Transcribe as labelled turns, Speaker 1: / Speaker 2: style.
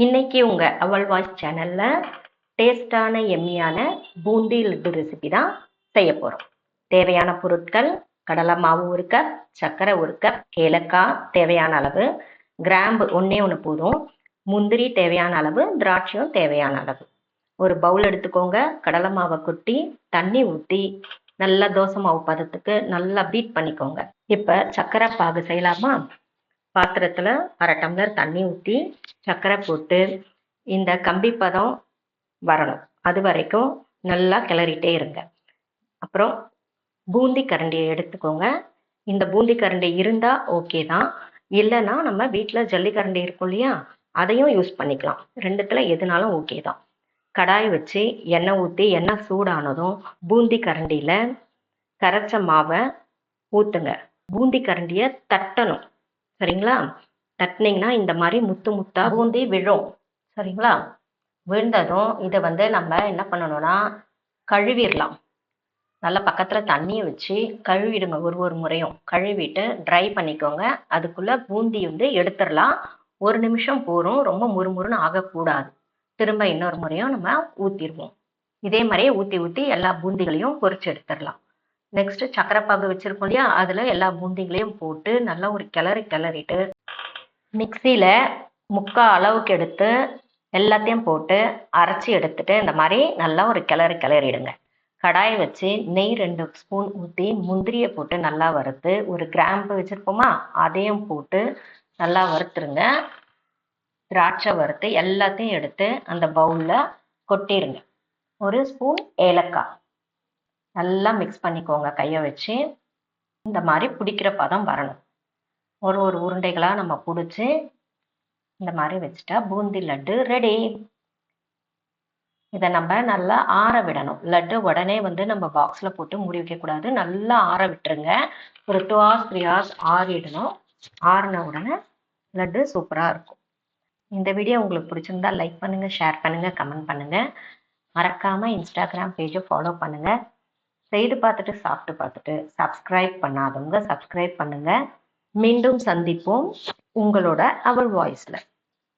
Speaker 1: இன்னைக்கு உங்க அவள் வாய்ஸ் சேனல்ல டேஸ்டான எம்மியான பூந்தி லட்டு ரெசிபி தான் செய்ய போறோம். தேவையான பொருட்கள்: கடலை மாவு 1 கப், சர்க்கரை 1 கப், ஏலக்காய் தேவையான அளவு, கிராம்பு ஒண்ணே ஒன்று போதும், முந்திரி தேவையான அளவு, திராட்சையும் தேவையான அளவு. ஒரு பவுல் எடுத்துக்கோங்க. கடலை மாவை கொட்டி தண்ணி ஊற்றி நல்லா தோசை மாவு பதத்துக்கு நல்லா பீட் பண்ணிக்கோங்க. இப்போ சர்க்கரை பாகு செய்யலாமா? பாத்திரத்துல 1/2 டம்ளர் தண்ணி ஊற்றி சர்க்கரை போட்டு இந்த கம்பி பதம் வரணும். அது வரைக்கும் நல்லா கிளறிட்டே இருங்க. அப்புறம் பூந்தி கரண்டியை எடுத்துக்கோங்க. இந்த பூந்தி கரண்டி இருந்தா ஓகே தான், இல்லைன்னா நம்ம வீட்டில் ஜல்லி கரண்டி இருக்கும் இல்லையா, அதையும் யூஸ் பண்ணிக்கலாம். ரெண்டுத்துல எதுனாலும் ஓகே தான். கடாய் வச்சு எண்ணெய் ஊற்றி எண்ணெய் சூடானதும் பூந்தி கரண்டியில் கரைச்ச மாவை ஊற்றுங்க. பூந்தி கரண்டியை தட்டணும், சரிங்களா? தட்டினீங்கன்னா இந்த மாதிரி முத்து முத்தா பூந்தி விழும், சரிங்களா? விழுந்ததும் இதை நம்ம என்ன பண்ணணும்னா கழுவிடலாம். நல்லா பக்கத்தில் தண்ணியை வச்சு கழுவிடுங்க. ஒரு முறையும் கழுவிட்டு ட்ரை பண்ணிக்கோங்க. அதுக்குள்ளே பூந்தி எடுத்துடலாம். 1 நிமிஷம் போதும், ரொம்ப முறுமுறுன்னு ஆகக்கூடாது. திரும்ப இன்னொரு முறையும் நம்ம ஊற்றிடுவோம். இதே மாதிரியே ஊற்றி ஊற்றி எல்லா பூந்திகளையும் பொரிச்சு எடுத்துடலாம். நெக்ஸ்ட் சக்கரை பாகு வச்சிருக்கோம் இல்லையா, அதில் எல்லா பூந்திகளையும் போட்டு நல்லா ஒரு கிளறிட்டு மிக்சியில் 3/4 அளவுக்கு எடுத்து எல்லாத்தையும் போட்டு அரைச்சி எடுத்துட்டு இந்த மாதிரி நல்லா ஒரு கிளறிடுங்க. கடாயை வச்சு நெய் 2 ஸ்பூன் ஊற்றி முந்திரியை போட்டு நல்லா வறுத்து, ஒரு கிராம்பு வச்சுருப்போமா அதையும் போட்டு நல்லா வறுத்துருங்க. திராட்சை வறுத்து எல்லாத்தையும் எடுத்து அந்த பவுலில் கொட்டிடுங்க. 1 ஸ்பூன் ஏலக்காய் நல்லா மிக்ஸ் பண்ணிக்கோங்க கையை வச்சு. இந்த மாதிரி பிடிக்கிற பதம் வரணும். ஒரு உருண்டைகளாக நம்ம பிடிச்சி இந்த மாதிரி வச்சுட்டா பூந்தி லட்டு ரெடி. இதை நம்ம நல்லா ஆற விடணும். லட்டு உடனே நம்ம பாக்ஸில் போட்டு மூடி வைக்கக்கூடாது. நல்லா ஆற விட்டுருங்க. ஒரு 2 hours 3 hours ஆறிடணும். ஆறின உடனே லட்டு சூப்பராக இருக்கும். இந்த வீடியோ உங்களுக்கு பிடிச்சிருந்தா லைக் பண்ணுங்கள், ஷேர் பண்ணுங்கள், கமெண்ட் பண்ணுங்கள். மறக்காமல் இன்ஸ்டாகிராம் பேஜை ஃபாலோ பண்ணுங்கள். செய்து பார்த்துட்டு சாப்பிட்டு பார்த்துட்டு சப்ஸ்கிரைப் பண்ணாதவங்க சப்ஸ்கிரைப் பண்ணுங்கள். மீண்டும் சந்திப்போம் உங்களோட அவள் வாய்ஸில்.